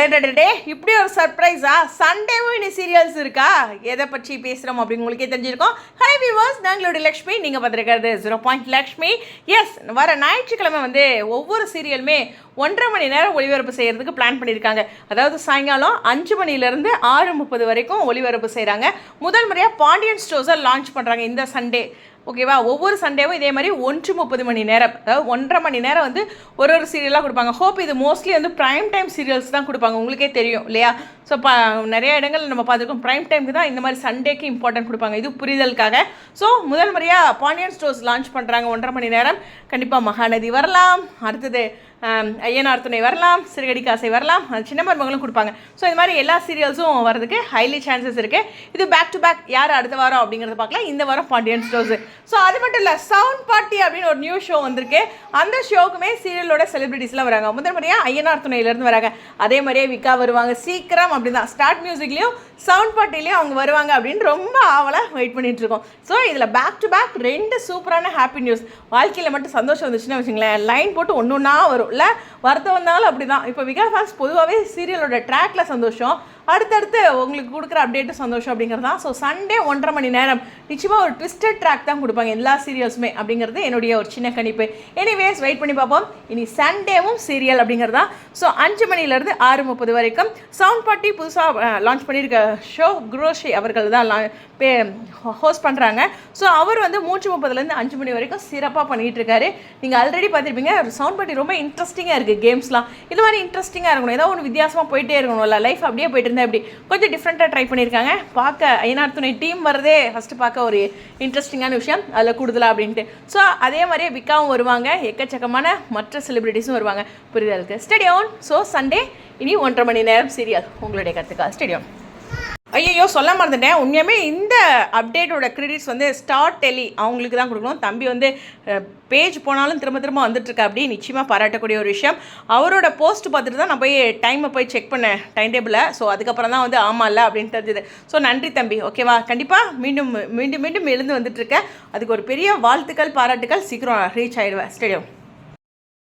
அடடே இப்படி ஒரு சர்ப்ரைஸா சண்டேவும் இனி சீரியல்ஸ் இருக்கா? எதை பற்றி பேசுகிறோம் அப்படின்னு உங்களுக்கே தெரிஞ்சிருக்கோம். ஹை வியூவர்ஸ், நாங்களோட லக்ஷ்மி, நீங்கள் பார்த்துருக்கிறது 0 லக்ஷ்மி. எஸ், வர ஞாயிற்றுக்கிழமை ஒவ்வொரு சீரியலுமே 1.5 மணி நேரம் ஒளிபரப்பு செய்கிறதுக்கு பிளான் பண்ணியிருக்காங்க. அதாவது சாயங்காலம் 5 மணிலேருந்து 6:30 வரைக்கும் ஒளிபரப்பு செய்கிறாங்க. முதல் முறையாக பாண்டியன் ஸ்டோர்ஸை லான்ச் பண்ணுறாங்க இந்த சண்டே. ஓகேவா? ஒவ்வொரு சண்டேவும் இதே மாதிரி 1:30 மணி நேரம், அதாவது 1.5 மணி நேரம் ஒரு சீரியலாக கொடுப்பாங்க. ஹோப் இது மோஸ்ட்லி ப்ரைம் டைம் சீரியல்ஸ் தான் கொடுப்பாங்க. உங்களுக்கே தெரியும் இல்லையா? ஸோ நிறைய இடங்கள் நம்ம பார்த்துருக்கோம், ப்ரைம் டைமுக்கு தான் இந்த மாதிரி சண்டேக்கு இம்பார்ட்டன்ட் கொடுப்பாங்க. இது புரிதலுக்காக. ஸோ முதல் முறையாக பாண்டியன் ஸ்டோர்ஸ் லான்ச் பண்ணுறாங்க. 1.5 மணி நேரம். கண்டிப்பாக மகாநதி வரலாம், அடுத்தது ஐயனார் துணை வரலாம், சிறுகடி காசை வரலாம், சின்ன மருமகளும் கொடுப்பாங்க. ஸோ இது மாதிரி எல்லா சீரியல்ஸும் வரதுக்கு ஹைலி சான்சஸ் இருக்குது. இது பேக் டு பேக் யார் அடுத்த வாரம் அப்படிங்கிறத பார்க்கலாம். இந்த வாரம் பாண்டியன் ஸ்டோர்ஸ். ஸோ அது மட்டும் இல்லை, சவுண்ட் பார்ட்டி அப்படின்னு ஒரு நியூ ஷோ வந்திருக்கு. அந்த ஷோக்குமே சீரியலோட செலிபிரிட்டிஸ்லாம் வராங்க. முதல் முறையாக ஐயனார் துணையிலேருந்து வராங்க. அதே மாதிரியே விக்கா வருவாங்க சீக்கிரம். அப்படி தான் ஸ்டார்ட் மியூசிக்லேயும் சவுண்ட் பார்ட்டிலையும் அவங்க வருவாங்க அப்படின்னு ரொம்ப ஆவலாக வெயிட் பண்ணிட்டு இருக்கோம். ஸோ இதில் பேக் டு பேக் 2 சூப்பரான ஹாப்பி நியூஸ். வாழ்க்கையில் மட்டும் சந்தோஷம் வந்துச்சுன்னா வச்சுங்களேன், லைன் போட்டு ஒன்று ஒன்றா வரும் இல்லை? வருத்தம் வந்தாலும் அப்படி தான். இப்போ விகா ஃபேன்ஸ் பொதுவாகவே சீரியலோட ட்ராக்ல சந்தோஷம், அடுத்தடுத்து உங்களுக்கு கொடுக்குற அப்டேட்டும் சந்தோஷம் அப்படிங்கிறது தான். ஸோ சண்டே 1.5 மணி நேரம் நிச்சயமாக ஒரு ட்விஸ்டட் ட்ராக் தான் கொடுப்பாங்க எல்லா சீரியல்ஸுமே அப்படிங்கிறது என்னுடைய ஒரு சின்ன கணிப்பு. எனிவேஸ், வெயிட் பண்ணி பார்ப்போம். இனி சண்டேவும் சீரியல் அப்படிங்கிறது தான். ஸோ 5 மணிலேருந்து 6:30 வரைக்கும் சவுண்ட் பார்ட்டி புதுசாக லான்ச் பண்ணியிருக்க ஷோ குரோஷி அவர்கள் தான் ஹோஸ்ட் பண்ணுறாங்க. ஸோ அவர் 3:30லேருந்து 5 மணி வரைக்கும் சிறப்பாக பண்ணிகிட்டு இருக்காரு. நீங்கள் ஆல்ரெடி பார்த்துருப்பீங்க. சவுண்ட் பார்ட்டி ரொம்ப இன்ட்ரெஸ்டிங்காக இருக்குது. கேம்ஸ்லாம் இது மாதிரி இன்ட்ரெஸ்டிங்காக இருக்கணும், ஏதாவது ஒன்று வித்தியாசமாக போயிட்டே இருக்கணும்ல. லைஃப் அப்படியே போயிட்டு இருந்தால் எப்படி கொஞ்சம் டிஃப்ரெண்ட்டாக ட்ரை பண்ணியிருக்காங்க. பார்க்க ஐயனார் துணை டீம் வரதே ஃபஸ்ட்டு பார்க்க ஒரு இன்ட்ரெஸ்டிங்கான விஷயம், அதில் கூடுதலாக அப்படின்ட்டு. ஸோ அதே மாதிரியே விக்காவும் வருவாங்க, எக்கச்சக்கமான மற்ற செலிபிரிட்டிஸும் வருவாங்க. புரிதலுக்கு ஸ்டேடியம். ஸோ சண்டே இனி 1.5 மணி நேரம் சீரியல். உங்களுடைய கருத்துக்கா ஸ்டேடியம். ஐயோ, சொல்ல மறந்துட்டேன். உண்மையுமே இந்த அப்டேட்டோட கிரெடிட்ஸ் ஸ்டார் டெலி அவங்களுக்கு தான் கொடுக்கணும். தம்பி பேஜ் போனாலும் திரும்ப திரும்ப வந்துட்டுருக்கா. அப்படி நிச்சயமாக பாராட்டக்கூடிய ஒரு விஷயம். அவரோட போஸ்ட் பார்த்துட்டு தான் நான் டைமை போய் செக் பண்ணேன், டைம் டேபிளை. ஸோ அதுக்கப்புறம் தான் ஆமாம் இல்லை அப்படின்னு தெரிஞ்சுது. ஸோ நன்றி தம்பி. ஓகேவா? கண்டிப்பாக மீண்டும் மீண்டும் மீண்டும் எழுந்து வந்துட்டுருக்கேன். அதுக்கு ஒரு பெரிய வாழ்த்துக்கள், பாராட்டுக்கள். சீக்கிரம் ரீச் ஆகிடுவேன் ஸ்டேடியம்.